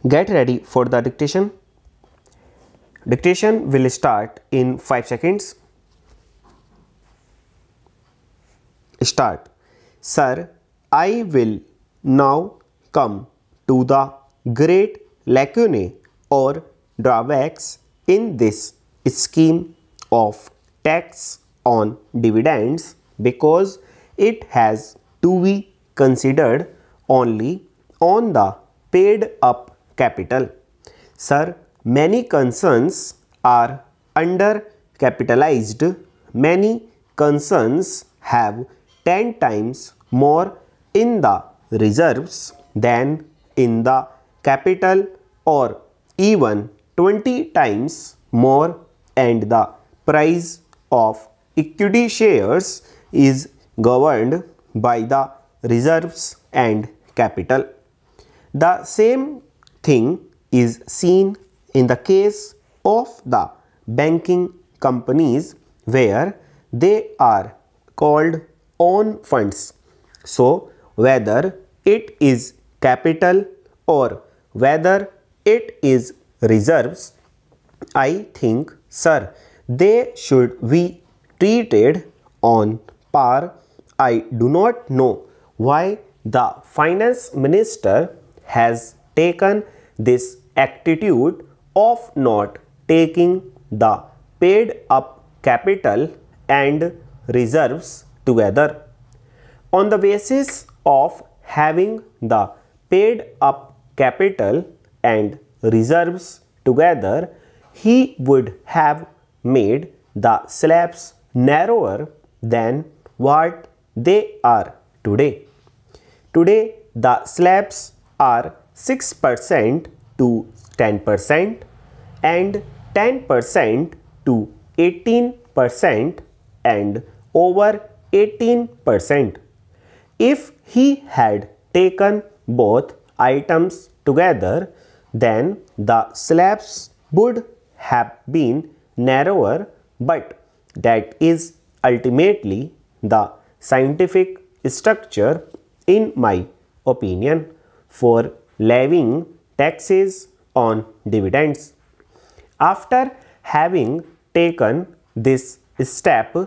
Get ready for the dictation. Dictation will start in 5 seconds. Start. Sir, I will now come to the great lacunae or drawbacks in this scheme of tax on dividends because it has to be considered only on the paid up capital. Sir, many concerns are undercapitalized. Many concerns have 10 times more in the reserves than in the capital or even 20 times more, and the price of equity shares is governed by the reserves and capital. The same thing is seen in the case of the banking companies where they are called own funds. So, whether it is capital or whether it is reserves, I think, sir, they should be treated on par. I do not know why the finance minister has taken this attitude of not taking the paid up capital and reserves together. On the basis of having the paid up capital and reserves together, he would have made the slabs narrower than what they are today. Today, the slabs are 6% to 10% and 10% to 18% and over 18%. If he had taken both items together, then the slabs would have been narrower, but that is ultimately the scientific structure, in my opinion, for levying taxes on dividends. After having taken this step,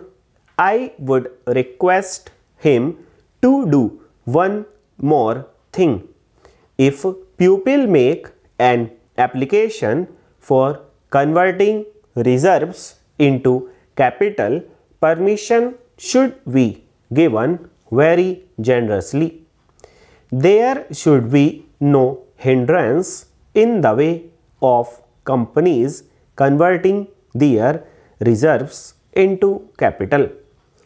I would request him to do one more thing. If pupil make an application for converting reserves into capital, permission should be given very generously. There should be no hindrance in the way of companies converting their reserves into capital.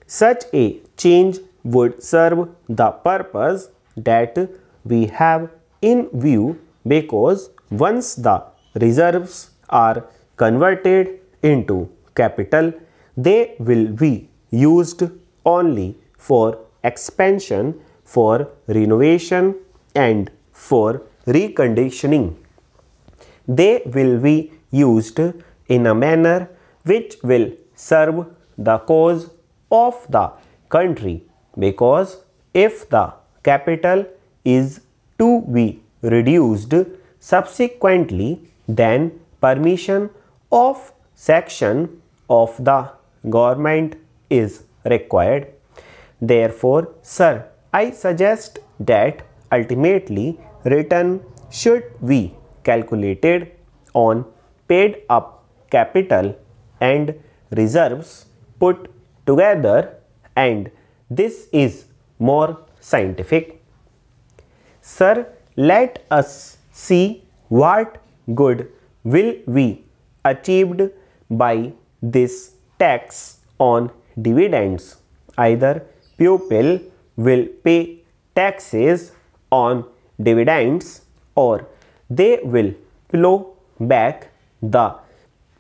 Such a change would serve the purpose that we have in view, because once the reserves are converted into capital, they will be used only for expansion, for renovation and for reconditioning. They will be used in a manner which will serve the cause of the country, because if the capital is to be reduced subsequently, then permission of section of the government is required. Therefore, sir, I suggest that ultimately return should be calculated on paid up capital and reserves put together, and this is more scientific. Sir, let us see what good will be achieved by this tax on dividends. Either pupil will pay taxes on dividends, or they will plow back the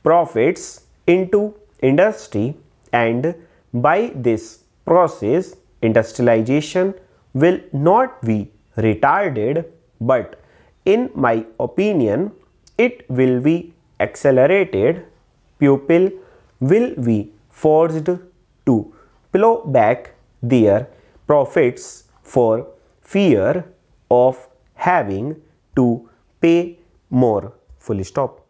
profits into industry, and by this process industrialization will not be retarded, but in my opinion it will be accelerated. Pupil will be forced to plow back their profits for fear of having to pay more. Full stop.